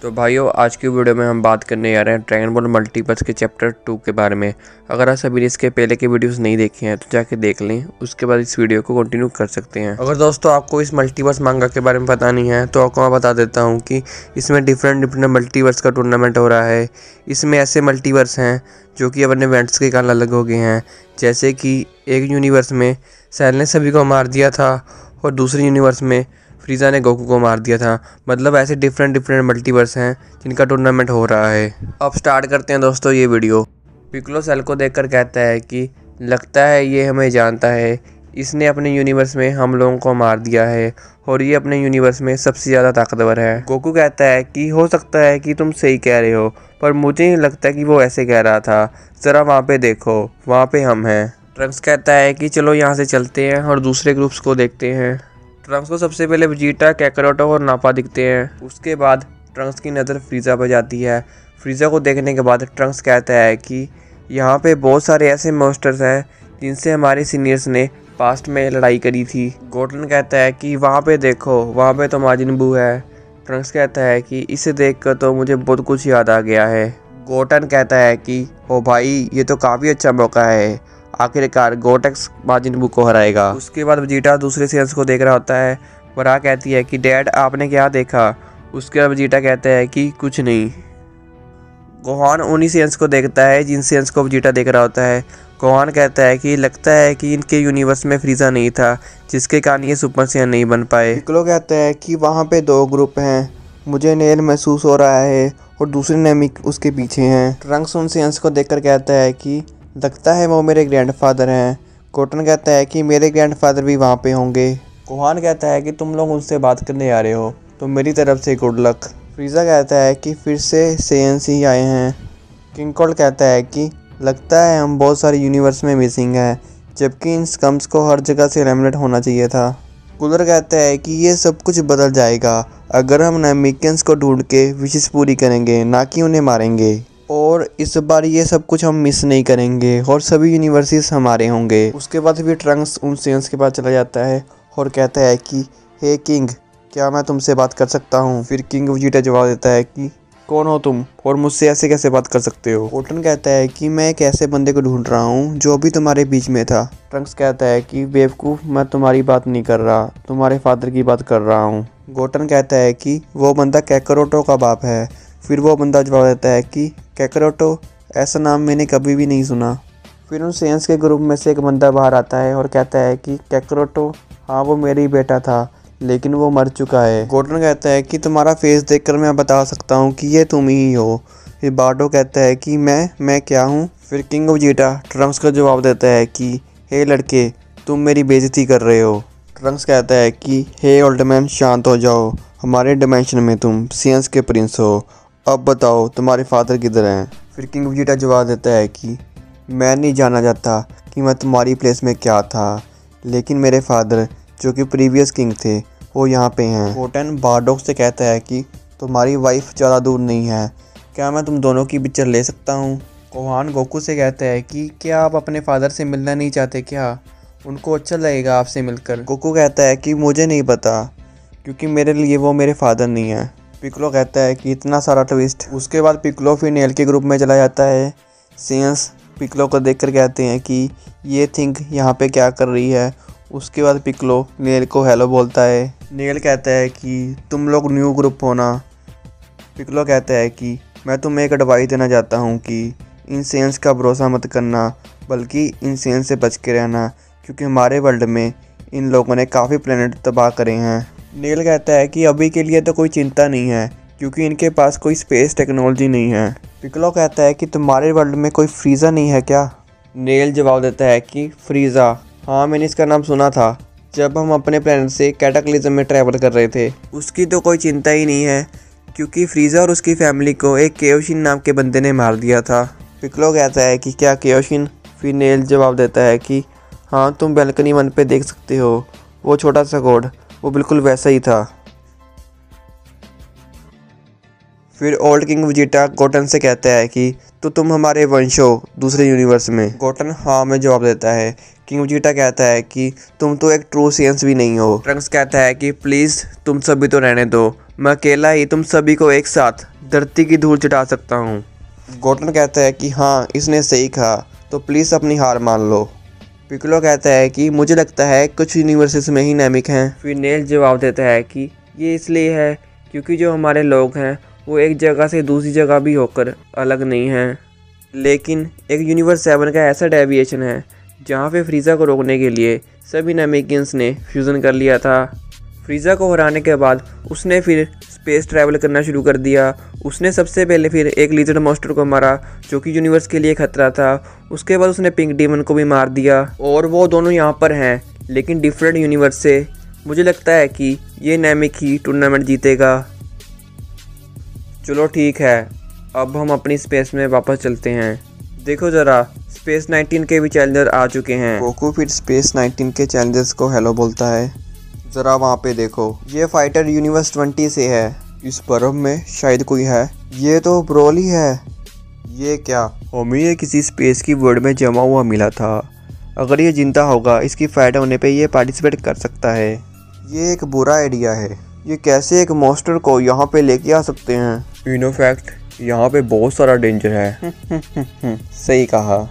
तो भाइयों, आज की वीडियो में हम बात करने जा रहे हैं ड्रैगन बॉल मल्टीवर्स के चैप्टर 2 के बारे में। अगर आप सभी ने इसके पहले के वीडियोस नहीं देखे हैं तो जाके देख लें, उसके बाद इस वीडियो को कंटिन्यू कर सकते हैं। अगर दोस्तों आपको इस मल्टीवर्स मांगा के बारे में पता नहीं है तो आपको मैं बता देता हूँ कि इसमें डिफरेंट मल्टीवर्स का टूर्नामेंट हो रहा है। इसमें ऐसे मल्टीवर्स हैं जो कि अपने इवेंट्स के कारण अलग हो गए हैं। जैसे कि एक यूनिवर्स में सेल ने सभी को मार दिया था और दूसरे यूनिवर्स में फ्रीजा ने गोकू को मार दिया था। मतलब ऐसे डिफरेंट मल्टीवर्स हैं जिनका टूर्नामेंट हो रहा है। अब स्टार्ट करते हैं दोस्तों ये वीडियो। पिक्लो सेल को देखकर कहता है कि लगता है ये हमें जानता है, इसने अपने यूनिवर्स में हम लोगों को मार दिया है और ये अपने यूनिवर्स में सबसे ज़्यादा ताकतवर है। गोकू कहता है कि हो सकता है कि तुम सही कह रहे हो, पर मुझे नहीं लगता कि वो ऐसे कह रहा था। ज़रा वहाँ पे देखो, वहाँ पे हम हैं। ट्रंक्स कहता है कि चलो यहाँ से चलते हैं और दूसरे ग्रुप्स को देखते हैं। ट्रंक्स को सबसे पहले वेजिटा, कैकरोटो और नापा दिखते हैं। उसके बाद ट्रंक्स की नज़र फ्रीजा पर जाती है। फ्रीजा को देखने के बाद ट्रंक्स कहता है कि यहाँ पे बहुत सारे ऐसे मॉन्स्टर्स हैं जिनसे हमारे सीनियर्स ने पास्ट में लड़ाई करी थी। गोटन कहता है कि वहाँ पे देखो, वहाँ पे तो माजिन बू है। ट्रंक्स कहता है कि इसे देखकर तो मुझे बहुत कुछ याद आ गया है। गोटन कहता है कि ओ भाई, ये तो काफ़ी अच्छा मौका है, आखिरकार गोटेक्स माजिन बू को हराएगा। उसके बाद वेजिटा दूसरे सेंस को देख रहा होता है। वरा कहती है कि डैड आपने क्या देखा? उसके बाद वेजिटा कहता है कि कुछ नहीं। गोहान उन्हीं सेंस को देखता है जिन सेंस को वेजिटा देख रहा होता है। गोहान कहता है कि लगता है कि इनके यूनिवर्स में फ्रीजा नहीं था, जिसके कारण ये सुपर सैयन नहीं बन पाए। पिक्लो कहता है कि वहाँ पे दो ग्रुप हैं, मुझे नेल महसूस हो रहा है और दूसरे नेमिक उसके पीछे हैं। ट्रंक्स उन सेंस को देखकर कहता है कि लगता है वो मेरे ग्रैंडफादर हैं। गोटन कहता है कि मेरे ग्रैंडफादर भी वहाँ पे होंगे। गोहान कहता है कि तुम लोग उनसे बात करने आ रहे हो तो मेरी तरफ से गुड लक। फ्रीजा कहता है कि फिर से सेयन्स ही आए हैं। किंग कोल्ड कहता है कि लगता है हम बहुत सारे यूनिवर्स में मिसिंग हैं, जबकि इन स्कम्स को हर जगह से एलिमिनेट होना चाहिए था। कूलर कहता है कि ये सब कुछ बदल जाएगा अगर हम नेमिकियंस को ढूंढ के विशेष पूरी करेंगे, ना कि उन्हें मारेंगे। और इस बार ये सब कुछ हम मिस नहीं करेंगे और सभी यूनिवर्सिटीज हमारे होंगे। उसके बाद फिर ट्रंक्स उन सेंस के पास चला जाता है और कहता है कि हे किंग, क्या मैं तुमसे बात कर सकता हूँ? फिर किंग वेजिटा जवाब देता है कि कौन हो तुम और मुझसे ऐसे कैसे बात कर सकते हो? गोटन कहता है कि मैं एक ऐसे बंदे को ढूंढ रहा हूँ जो अभी तुम्हारे बीच में था। ट्रंक्स कहता है कि बेवकूफ़, मैं तुम्हारी बात नहीं कर रहा, तुम्हारे फादर की बात कर रहा हूँ। गोटन कहता है कि वो बंदा कैकरोटो का बाप है। फिर वो बंदा जवाब देता है कि कैकरोटो, ऐसा नाम मैंने कभी भी नहीं सुना। फिर उन सेंस के ग्रुप में से एक बंदा बाहर आता है और कहता है कि कैकरोटो, हाँ वो मेरा ही बेटा था, लेकिन वो मर चुका है। गोटन कहता है कि तुम्हारा फेस देखकर मैं बता सकता हूँ कि ये तुम ही हो। फिर बार्डो कहता है कि मैं क्या हूँ? फिर किंग वेजिटा ट्रंक्स को जवाब देता है कि हे लड़के, तुम मेरी बेइज्जती कर रहे हो। ट्रंक्स कहता है कि हे ओल्ड मैन, शांत हो जाओ, हमारे डिमेंशन में तुम सेयन्स के प्रिंस हो। अब बताओ तुम्हारे फादर किधर हैं? फिर किंग वेजिटा जवाब देता है कि मैं नहीं जानना चाहता कि मैं तुम्हारी प्लेस में क्या था, लेकिन मेरे फादर जो कि प्रीवियस किंग थे वो यहाँ पे हैं। गोटन बारडोक से कहता है कि तुम्हारी वाइफ ज़्यादा दूर नहीं है, क्या मैं तुम दोनों की पिक्चर ले सकता हूँ? गोहान गोकू से कहता है कि क्या आप अपने फादर से मिलना नहीं चाहते क्या? उनको अच्छा लगेगा आपसे मिलकर। गोकू कहता है कि मुझे नहीं पता, क्योंकि मेरे लिए वो मेरे फादर नहीं है। पिक्लो कहता है कि इतना सारा ट्विस्ट। उसके बाद पिक्लो फिर नेल के ग्रुप में चला जाता है। सेयन्स पिक्लो को देखकर कहते हैं कि ये थिंक यहाँ पे क्या कर रही है। उसके बाद पिक्लो नेल को हेलो बोलता है। नेल कहता है कि तुम लोग न्यू ग्रुप हो ना? पिक्लो कहता है कि मैं तुम्हें एक एडवाइस देना चाहता हूँ कि इन सेंस का भरोसा मत करना, बल्कि इन सेंस से बच के रहना, क्योंकि हमारे वर्ल्ड में इन लोगों ने काफ़ी प्लेनेट तबाह करे हैं। नेल कहता है कि अभी के लिए तो कोई चिंता नहीं है, क्योंकि इनके पास कोई स्पेस टेक्नोलॉजी नहीं है। पिक्लो कहता है कि तुम्हारे वर्ल्ड में कोई फ्रीजा नहीं है क्या? नेल जवाब देता है कि फ्रीजा, हाँ मैंने इसका नाम सुना था जब हम अपने प्लेनेट से कैटाक्लिज्म में ट्रैवल कर रहे थे। उसकी तो कोई चिंता ही नहीं है, क्योंकि फ्रीजा और उसकी फैमिली को एक केओशिन नाम के बंदे ने मार दिया था। पिक्लो कहता है कि क्या केओशिन? फिर नेल जवाब देता है कि हाँ, तुम बैल्कनी 1 पे देख सकते हो, वो छोटा सा कोड, वो बिल्कुल वैसा ही था। फिर ओल्ड किंग वेजिटा गोटन से कहता है कि तो तुम हमारे वंश हो दूसरे यूनिवर्स में? गोटन हाँ में जवाब देता है। किंग वेजिटा कहता है कि तुम तो एक ट्रू सेयन्स भी नहीं हो। ट्रंक्स कहता है कि प्लीज़ तुम सभी तो रहने दो, मैं अकेला ही तुम सभी को एक साथ धरती की धूल चटा सकता हूँ। गोटन कहता है कि हाँ इसने सही कहा, तो प्लीज़ अपनी हार मान लो। पिकलो कहता है कि मुझे लगता है कुछ यूनिवर्सेस में ही नैमिक हैं। फिर नेल जवाब देता है कि ये इसलिए है क्योंकि जो हमारे लोग हैं वो एक जगह से दूसरी जगह भी होकर अलग नहीं हैं। लेकिन एक यूनिवर्स 7 का ऐसा डेविएशन है जहाँ पे फ्रीज़ा को रोकने के लिए सभी नैमिकियंस ने फ्यूज़न कर लिया था। फ्रीज़ा को हराने के बाद उसने फिर स्पेस ट्रैवल करना शुरू कर दिया। उसने सबसे पहले फिर एक लिजर्ड मॉन्स्टर को मारा जो कि यूनिवर्स के लिए खतरा था। उसके बाद उसने पिंक डीमन को भी मार दिया और वो दोनों यहाँ पर हैं लेकिन डिफरेंट यूनिवर्स से। मुझे लगता है कि ये नैमिक ही टूर्नामेंट जीतेगा। चलो ठीक है, अब हम अपनी स्पेस में वापस चलते हैं। देखो ज़रा, स्पेस 19 के भी चैलेंजर आ चुके हैं। गोकू फिर स्पेस 19 के चैलेंजर्स को हेलो बोलता है। ज़रा वहाँ पे देखो, ये फाइटर यूनिवर्स 20 से है। इस बर्फ में शायद कोई है। ये तो ब्रोली है। ये क्या? हमें ये किसी स्पेस की वर्ल्ड में जमा हुआ मिला था। अगर ये जिंदा होगा इसकी फाइट होने पे ये पार्टिसिपेट कर सकता है। ये एक बुरा आइडिया है। ये कैसे एक मॉन्स्टर को यहाँ पे लेके आ सकते हैं? इन फैक्ट यहाँ पे बहुत सारा डेंजर है। सही कहा।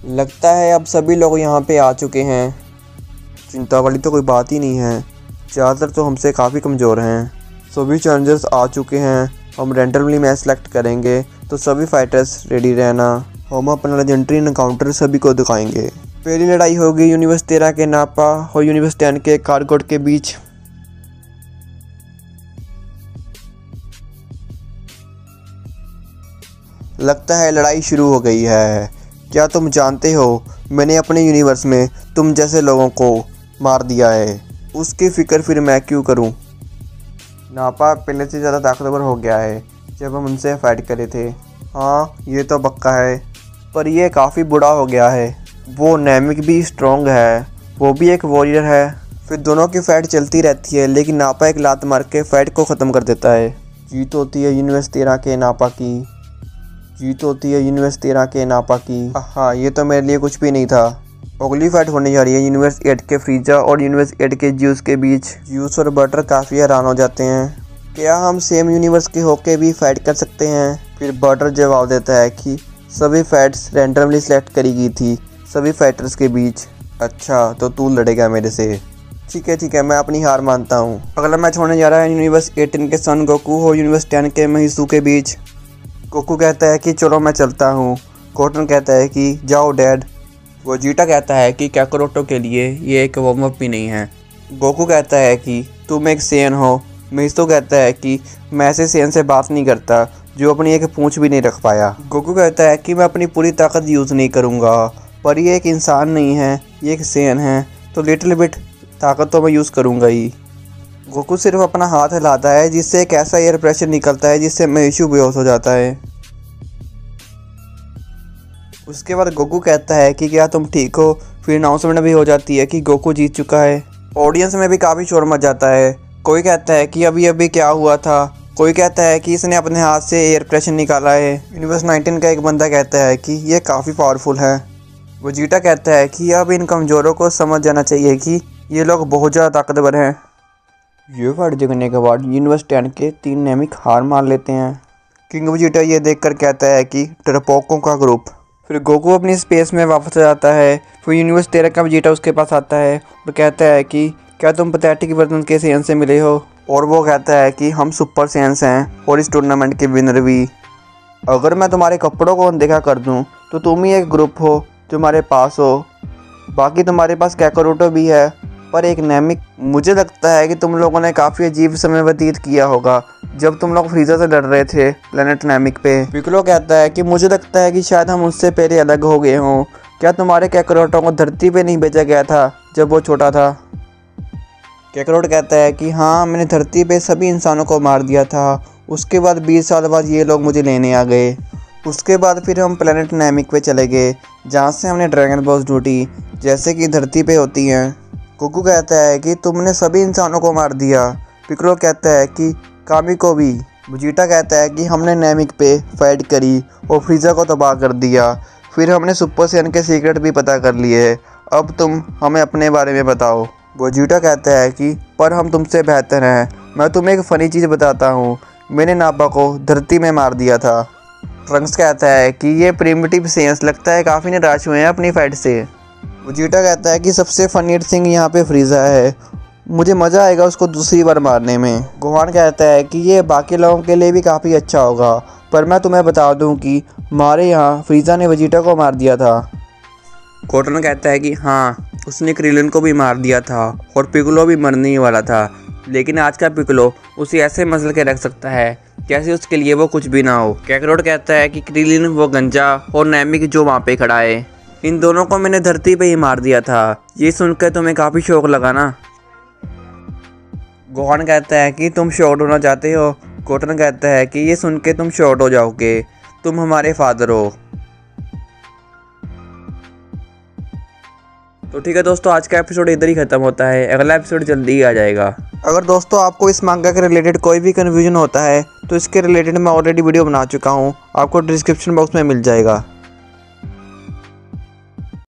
लगता है अब सभी लोग यहाँ पे आ चुके हैं। चिंता वाली तो कोई बात ही नहीं है। ज़्यादातर तो हमसे काफ़ी कमज़ोर हैं। सभी चैलेंजर्स आ चुके हैं। हम रैंडमली मैच सेलेक्ट करेंगे, तो सभी फाइटर्स रेडी रहना। हम अपना लेजेंडरी एनकाउंटर सभी को दिखाएंगे। पहली लड़ाई होगी यूनिवर्स 13 के नापा और यूनिवर्स 10 के कारगोड के बीच। लगता है लड़ाई शुरू हो गई है। क्या तुम जानते हो, मैंने अपने यूनिवर्स में तुम जैसे लोगों को मार दिया है। उसकी फ़िक्र फिर मैं क्यों करूं? नापा पहले से ज़्यादा ताकतवर हो गया है जब हम उनसे फाइट करे थे। हाँ ये तो पक्का है, पर यह काफ़ी बुरा हो गया है। वो नैमिक भी स्ट्रॉन्ग है, वो भी एक वॉरियर है। फिर दोनों की फ़ाइट चलती रहती है, लेकिन नापा एक लात मार के फ़ाइट को ख़त्म कर देता है। जीत होती है यूनिवर्स 13 के नापा की। जीत होती है यूनिवर्स 13 के नापा की। हाँ ये तो मेरे लिए कुछ भी नहीं था। अगली फाइट होने जा रही है यूनिवर्स 8 के फ्रीजा और यूनिवर्स 8 के ज्यूस के बीच। ज्यूस और बटर काफ़ी हैरान हो जाते हैं। क्या हम सेम यूनिवर्स के होके भी फाइट कर सकते हैं? फिर बटर जवाब देता है कि सभी फाइट्स रैंडमली सेलेक्ट करी गई थी सभी फाइटर्स के बीच। अच्छा तो तू लड़ेगा मेरे से? ठीक है, मैं अपनी हार मानता हूँ। अगला मैच होने जा रहा है यूनिवर्स 18 के सन गोकू और यूनिवर्स 10 के महिसू के बीच। गोकू कहता है कि चलो मैं चलता हूँ। गोटन कहता है कि जाओ डैड। गोजीटा कहता है कि कैकरोटो के लिए ये एक वार्म अप भी नहीं है। गोकू कहता है कि तुम एक सेन हो। महिसू कहता है कि मैं ऐसे सेन से बात नहीं करता जो अपनी एक पूंछ भी नहीं रख पाया। गोकू कहता है कि मैं अपनी पूरी ताकत यूज़ नहीं करूँगा, पर ये एक इंसान नहीं है, ये एक सेन है, तो लिटिल बिट ताकत तो मैं यूज़ करूँगा ही। गोकू सिर्फ अपना हाथ हिलाता है जिससे एक ऐसा एयर प्रेशर निकलता है जिससे महिसू बेहोश हो जाता है। उसके बाद गोकू कहता है कि क्या तुम ठीक हो? फिर अनाउंसमेंट भी हो जाती है कि गोकू जीत चुका है। ऑडियंस में भी काफ़ी शोर मच जाता है। कोई कहता है कि अभी क्या हुआ था, कोई कहता है कि इसने अपने हाथ से एयर प्रेशर निकाला है। यूनिवर्स 19 का एक बंदा कहता है कि ये काफ़ी पावरफुल है। वेजिटा कहता है कि अब इन कमज़ोरों को समझ जाना चाहिए कि ये लोग बहुत ज़्यादा ताकतवर हैं। ये फाइट देखने के बाद यूनिवर्स 10 के 3 नैमिक हार मान लेते हैं। किंग वेजिटा ये देखकर कहता है कि डरपोकों का ग्रुप। फिर गोकू अपनी स्पेस में वापस आ जाता है। फिर यूनिवर्स 13 का वेजिटा उसके पास आता है और कहता है कि क्या तुम पैथेटिक वर्जन के सेन से मिले हो? और वो कहता है कि हम सुपर सेंस हैं और इस टूर्नामेंट के विनर भी। अगर मैं तुम्हारे कपड़ों को अनदेखा कर दूं तो तुम ही एक ग्रुप हो जो हमारे पास हो। बाकी तुम्हारे पास कैकरोटो भी है, पर एक नैमिक। मुझे लगता है कि तुम लोगों ने काफ़ी अजीब समय व्यतीत किया होगा जब तुम लोग फ्रीजा से लड़ रहे थे प्लेनेट नैमिक पे। पिकलो कहता है कि मुझे लगता है कि शायद हम उससे पहले अलग हो गए हों। क्या तुम्हारे कैकरोटो को धरती पे नहीं भेजा गया था जब वो छोटा था? कैकरोट कहता है कि हाँ, मैंने धरती पे सभी इंसानों को मार दिया था। उसके बाद 20 साल बाद ये लोग मुझे लेने आ गए। उसके बाद फिर हम प्लेनेट नैमिक पे चले गए जहाँ से हमने ड्रैगन बॉल्स ढूंढी जैसे कि धरती पे होती हैं। गोकू कहता है कि तुमने सभी इंसानों को मार दिया। पिकलो कहता है कि कामी को भी। वेजिटा कहता है कि हमने नैमिक पे फाइट करी और फ्रीजा को तबाह कर दिया। फिर हमने सुपर सेन के सीक्रेट भी पता कर लिए। अब तुम हमें अपने बारे में बताओ। वेजिटा कहता है कि पर हम तुमसे बेहतर हैं, मैं तुम्हें एक फ़नी चीज़ बताता हूँ, मैंने नापा को धरती में मार दिया था। ट्रंक्स कहता है कि ये प्रिमिटिव सेंस लगता है काफ़ी निराश हुए हैं अपनी फाइट से। वेजिटा कहता है कि सबसे फनीर थिंग यहाँ पे फ्रीज़ा है, मुझे मज़ा आएगा उसको दूसरी बार मारने में। गोहान कहता है कि ये बाकी लोगों के लिए भी काफ़ी अच्छा होगा, पर मैं तुम्हें बता दूं कि हमारे यहाँ फ्रीज़ा ने वेजिटा को मार दिया था। कोटन कहता है कि हाँ, उसने क्रिलिन को भी मार दिया था और पिकलो भी मरने ही वाला था, लेकिन आज का पिकलो उसे ऐसे मसल के रख सकता है जैसे उसके लिए वो कुछ भी ना हो। कैकरोड कहता है कि क्रिलिन, वो गंजा और नैमिक जो वहाँ पे खड़ा है, इन दोनों को मैंने धरती पे ही मार दिया था। ये सुनकर तुम्हें काफ़ी शौक लगा ना। गोहान कहता है कि तुम शॉर्ट होना चाहते हो। कोटन कहता है कि ये सुन के तुम शॉर्ट हो जाओगे, तुम हमारे फादर हो। तो ठीक है दोस्तों, आज का एपिसोड इधर ही ख़त्म होता है, अगला एपिसोड जल्दी ही आ जाएगा। अगर दोस्तों आपको इस मांगा के रिलेटेड कोई भी कन्फ्यूजन होता है तो इसके रिलेटेड मैं ऑलरेडी वीडियो बना चुका हूँ, आपको डिस्क्रिप्शन बॉक्स में मिल जाएगा।